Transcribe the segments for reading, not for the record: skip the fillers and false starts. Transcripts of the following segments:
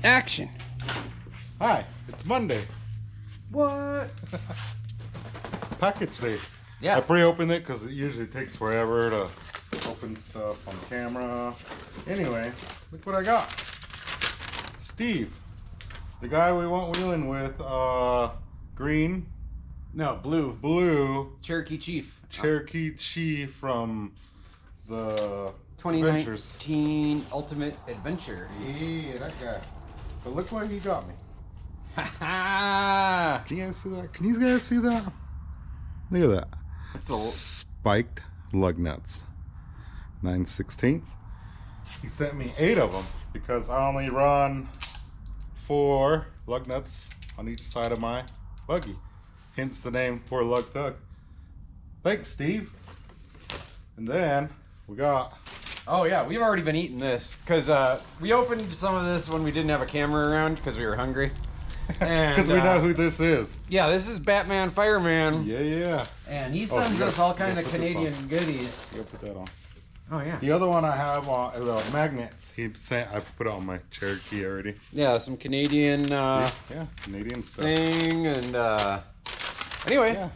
Action. Hi, it's Monday. What? Package day. Yeah. I pre-opened it because it usually takes forever to open stuff on camera. Anyway, look what I got. Steve, the guy we went wheeling with, green. No, blue. Blue. Cherokee Chief. Cherokee Chief from the 2019 Ultimate Adventure. Yeah, that guy. But look what he got me. Ha Can you guys see that? Can you guys see that? Look at that. That's a Spiked lug nuts. 9/16. He sent me 8 of them because I only run 4 lug nuts on each side of my buggy. Hence the name 4 Lug Thug. Thanks, Steve. And then we got... Oh yeah, we've already been eating this because we opened some of this when we didn't have a camera around because we were hungry. Because we know who this is. Yeah, this is Batman Fireman. Yeah. And he sends us all kind of Canadian goodies. You gotta put that on. Oh yeah. The other one I have on magnets. He sent. I put it on my Cherokee already. Yeah, some Canadian. Yeah, Canadian stuff. Thing and anyway. Yeah.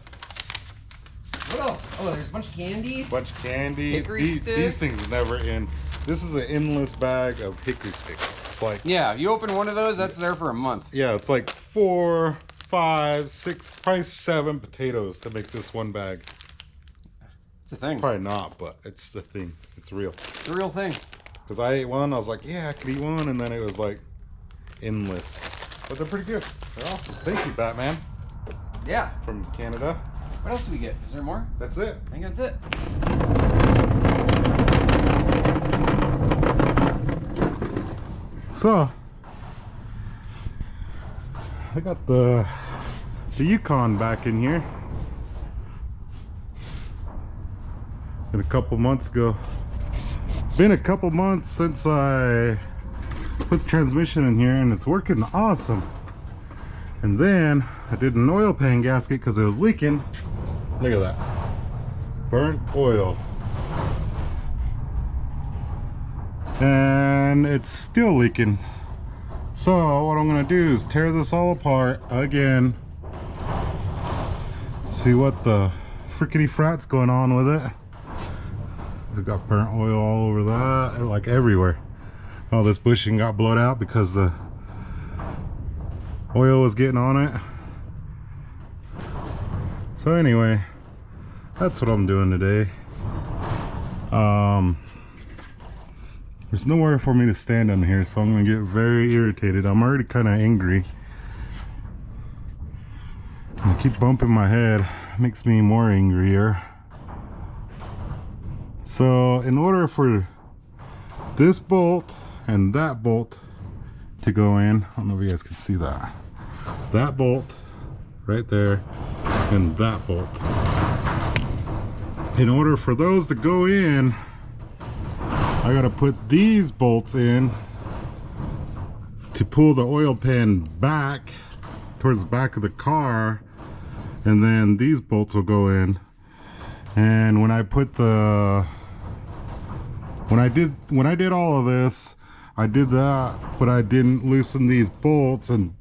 What else? Oh, there's a bunch of candy. Bunch of candy. Hickory These sticks. things never end. This is an endless bag of hickory sticks. It's like, Yeah, you open one of those, that's there for a month. yeah, it's like 4, 5, 6, probably 7 potatoes to make this one bag. It's a thing. Probably not, but it's the thing. It's real. It's a real thing. Because I ate one, I was like, yeah, I could eat one, and then it was like endless. But they're pretty good. They're awesome. Thank you, Batman, Yeah. from Canada. What else do we get? Is there more? That's it. I think that's it. So, I got the Yukon back in here. Been a couple months ago. It's been a couple months since I put the transmission in here, and it's working awesome. And then I did an oil pan gasket because it was leaking. Look at that. Burnt oil. And it's still leaking. So what I'm gonna do is tear this all apart again. See what the frickety frat's going on with it. It's got burnt oil all over that, like everywhere. All this bushing got blown out because the oil was getting on it. So anyway, that's what I'm doing today. There's nowhere for me to stand on here, so I'm gonna get very irritated. I'm already kind of angry. I keep bumping my head, makes me more angrier. So in order for this bolt and that bolt to go in, I don't know if you guys can see that. That bolt right there and that bolt. In order for those to go in, I gotta put these bolts in to pull the oil pan back towards the back of the car, and then these bolts will go in. And when I put the when I did all of this, I did that, but I didn't loosen these bolts, and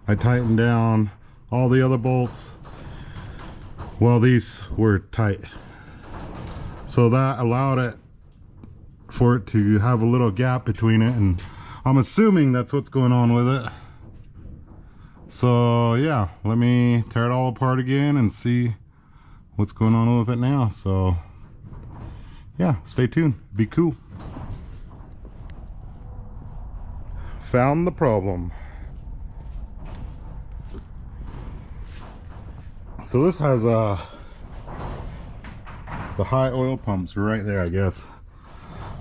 I tightened down all the other bolts. Well, these were tight, so that allowed it for it to have a little gap between it, and I'm assuming that's what's going on with it. So yeah, let me tear it all apart again and see what's going on with it now. So yeah, stay tuned, be cool. Found the problem. So this has the high oil pumps right there, I guess.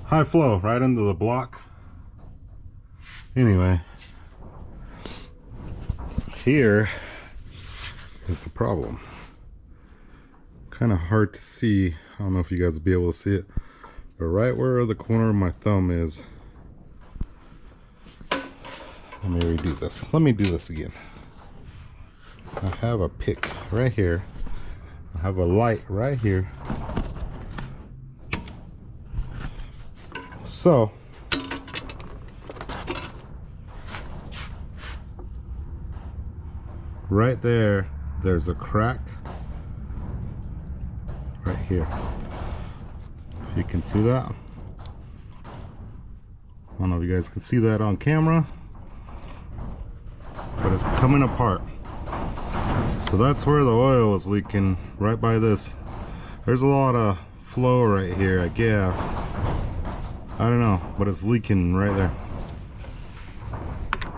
High flow right into the block. Anyway, here is the problem. Kind of hard to see. I don't know if you guys will be able to see it, but right where the corner of my thumb is. Let me redo this. Let me do this again. I have a pick right here. I have a light right here. So right there, there's a crack right here. If you can see that. I don't know if you guys can see that on camera, but it's coming apart. So that's where the oil is leaking, right by this. There's a lot of flow right here, I guess. I don't know, but it's leaking right there.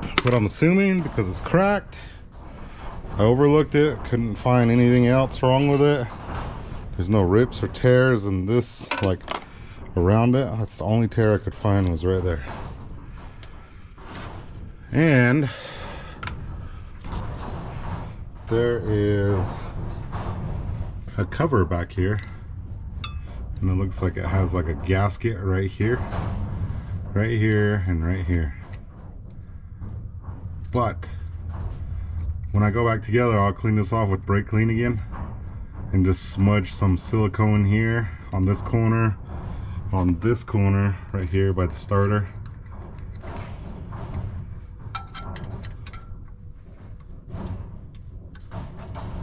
That's what I'm assuming, because it's cracked. I overlooked it, couldn't find anything else wrong with it. There's no rips or tears in this, like, around it. That's the only tear I could find, was right there. And there is a cover back here, and it looks like it has like a gasket right here, and right here. But when I go back together, I'll clean this off with brake clean again and just smudge some silicone here on this corner, right here by the starter.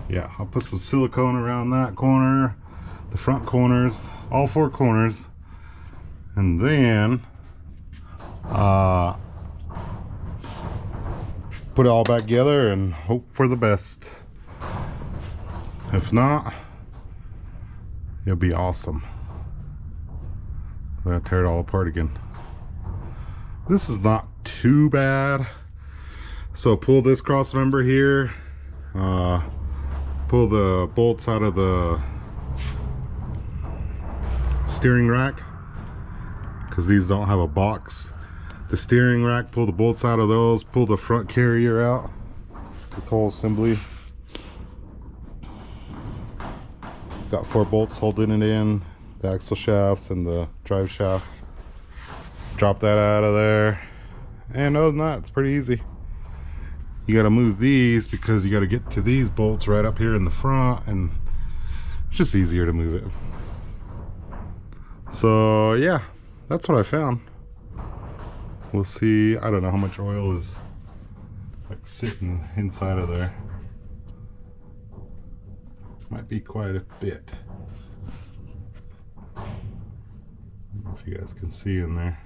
Yeah, I'll put some silicone around that corner, the front corners, all four corners, and then put it all back together and hope for the best. If not, it'll be awesome. I'm gonna tear it all apart again. This is not too bad. So pull this cross member here, pull the bolts out of the steering rack, because these don't have a box. The steering rack, pull the bolts out of those, pull the front carrier out, this whole assembly. Got 4 bolts holding it in, the axle shafts and the drive shaft. Drop that out of there, and other than that, it's pretty easy. You got to move these because you got to get to these bolts right up here in the front, and it's just easier to move it. So yeah, that's what I found. We'll see. I don't know how much oil is like sitting inside of there. Might be quite a bit. I don't know if you guys can see in there.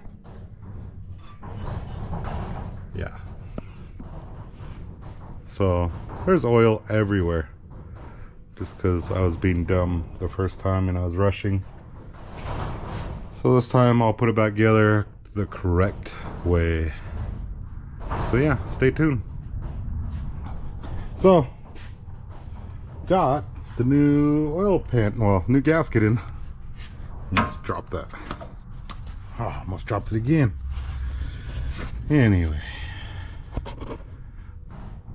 Yeah. So there's oil everywhere, just because I was being dumb the first time and I was rushing. So this time I'll put it back together the correct way. So yeah, stay tuned. So got the new oil pan, well, new gasket in. Let's drop that. Oh, almost dropped it again. Anyway,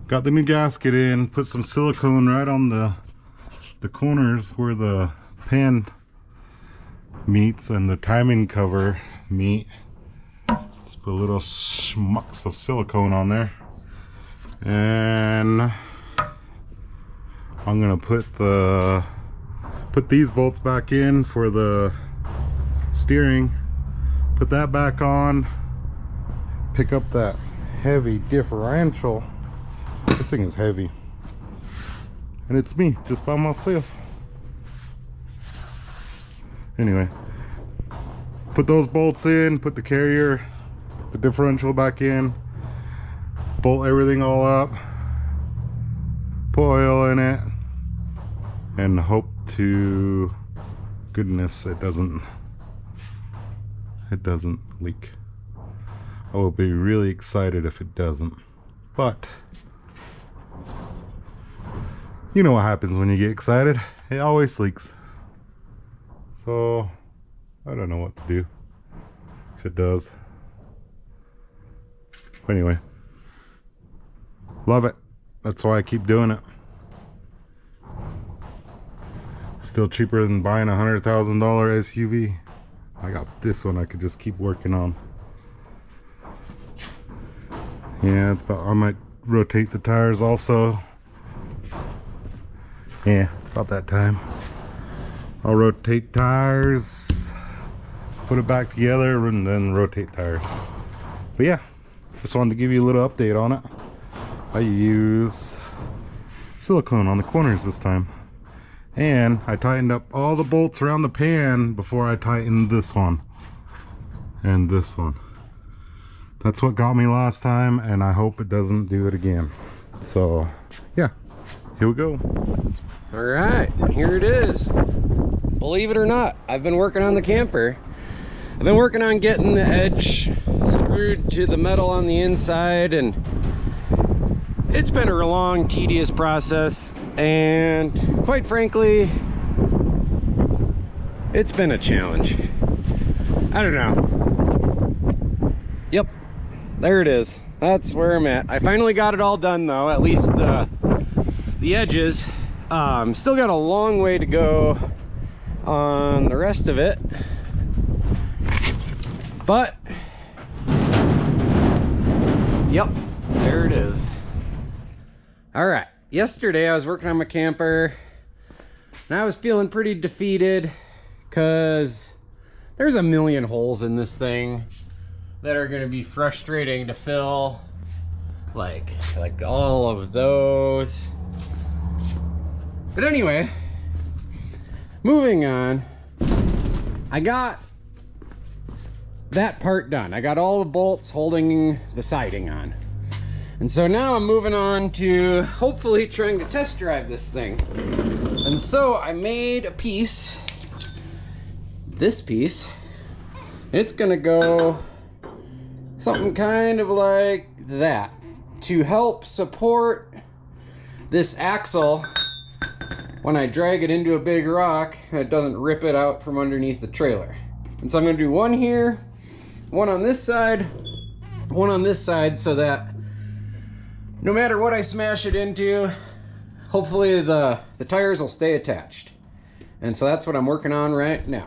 got the new gasket in, put some silicone right on the corners where the pan meets and the timing cover meet. Just put a little schmucks of silicone on there, and I'm gonna put these bolts back in for the steering, put that back on, pick up that heavy differential. This thing is heavy, and it's me just by myself. Anyway, put those bolts in, put the carrier, the differential back in, bolt everything all up, put oil in it, and hope to goodness it doesn't leak. I will be really excited if it doesn't, but you know what happens when you get excited, it always leaks. So I don't know what to do if it does. But anyway, love it. That's why I keep doing it. Still cheaper than buying a $100,000 SUV. I got this one I could just keep working on. Yeah, it's about, I might rotate the tires also. Yeah, it's about that time. I'll rotate tires, put it back together, and then rotate tires. But yeah, just wanted to give you a little update on it. I use silicone on the corners this time. And I tightened up all the bolts around the pan before I tightened this one and this one. That's what got me last time, and I hope it doesn't do it again. So yeah, here we go. All right, here it is. Believe it or not, I've been working on the camper. I've been working on getting the edge screwed to the metal on the inside, and it's been a long, tedious process, and quite frankly, it's been a challenge. I don't know. Yep, there it is. That's where I'm at. I finally got it all done though, at least the edges. Still got a long way to go on the rest of it, but yep, there it is. All right, yesterday I was working on my camper and I was feeling pretty defeated because there's a million holes in this thing that are going to be frustrating to fill, like all of those. But anyway, moving on, I got that part done. I got all the bolts holding the siding on. And so now I'm moving on to hopefully trying to test drive this thing. And so I made a piece, this piece. It's gonna go something kind of like that to help support this axle when I drag it into a big rock, it doesn't rip it out from underneath the trailer. And so I'm gonna do one here, one on this side, one on this side, so that no matter what I smash it into, hopefully the tires will stay attached. And so that's what I'm working on right now.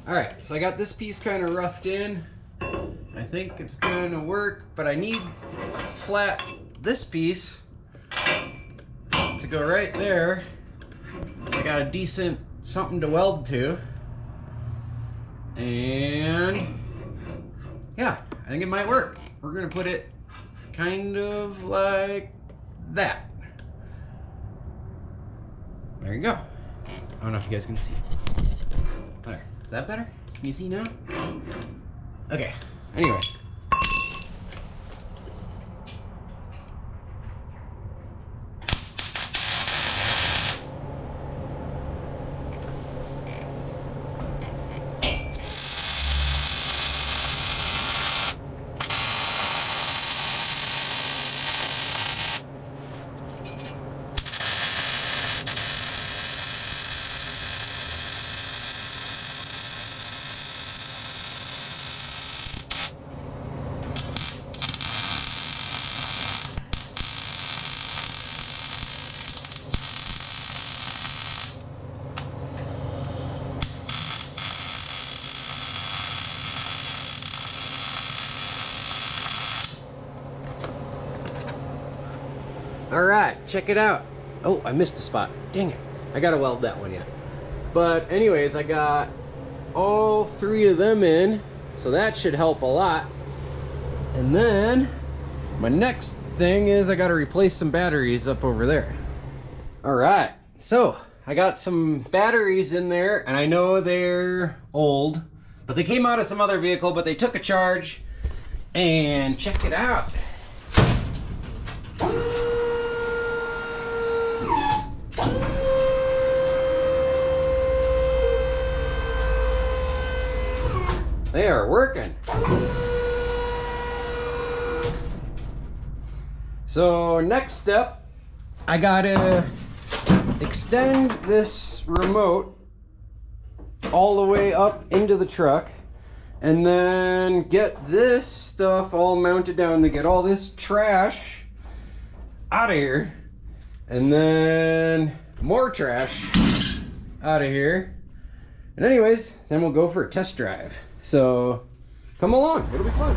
All right, so I got this piece kind of roughed in. I think it's gonna work, but I need flat this piece to go right there. I got a decent something to weld to. And yeah, I think it might work. We're gonna put it kind of like that. There you go. I don't know if you guys can see. There. Is that better? Can you see now? Okay. Anyway. All right, check it out. Oh, I missed a spot. Dang it. I gotta weld that one yet. But anyways, I got all 3 of them in, so that should help a lot. And then my next thing is I gotta replace some batteries up over there. All right, so I got some batteries in there, and I know they're old, but they came out of some other vehicle, but they took a charge. And check it out. They are working. So next step, I gotta extend this remote all the way up into the truck and then get this stuff all mounted down to get all this trash out of here, and then more trash out of here. And anyways, then we'll go for a test drive. So come along, it'll be fun.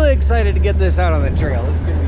Excited to get this out on the trail. It's gonna be